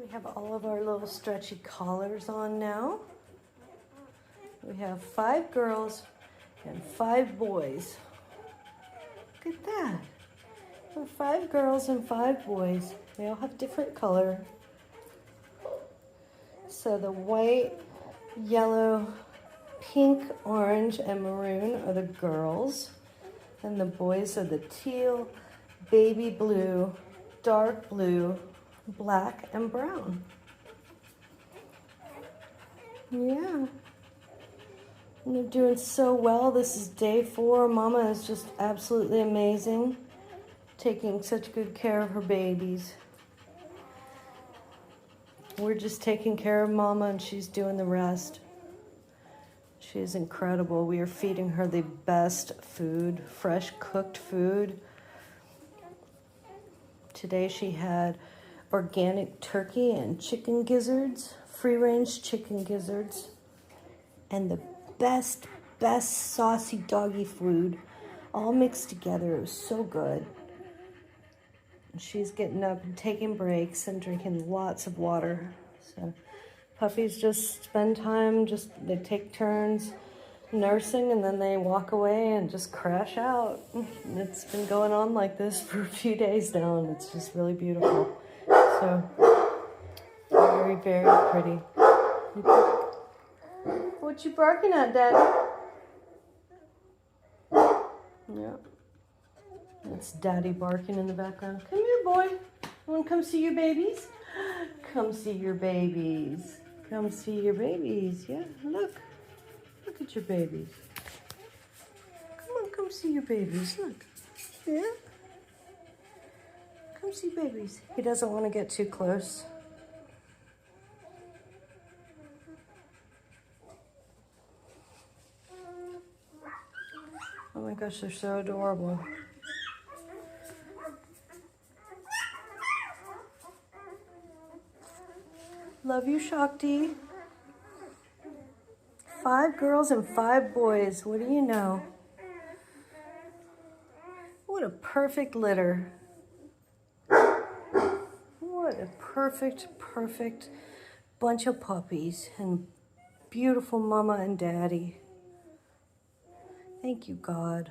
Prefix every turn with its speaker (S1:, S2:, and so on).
S1: We have all of our little stretchy collars on now. We have 5 girls and 5 boys. Look at that. We're 5 girls and 5 boys. They all have different color. So the white, yellow, pink, orange, and maroon are the girls. And the boys are the teal, baby blue, dark blue, black, and brown. Yeah. And they're doing so well. This is day 4. Mama is just absolutely amazing, taking such good care of her babies. We're just taking care of Mama and she's doing the rest. She is incredible. We are feeding her the best food, fresh cooked food. Today she had organic turkey and chicken gizzards, free-range chicken gizzards, and the best saucy doggy food, all mixed together. It was so good. And she's getting up and taking breaks and drinking lots of water. So puppies just spend time, they take turns nursing, and then they walk away and just crash out. And it's been going on like this for a few days now, and it's just really beautiful. So very, very pretty. What you barking at, Daddy? Yeah. That's Daddy barking in the background. Come here, boy. You want to come see your babies? Come see your babies. Come see your babies. Yeah, look. Look at your babies. Come on, come see your babies. Look. Yeah? Come see babies. He doesn't want to get too close. Oh my gosh, they're so adorable. Love you, Shakti. 5 girls and 5 boys. What do you know? What a perfect litter. What a perfect bunch of puppies and beautiful Mama and Daddy. Thank you, God.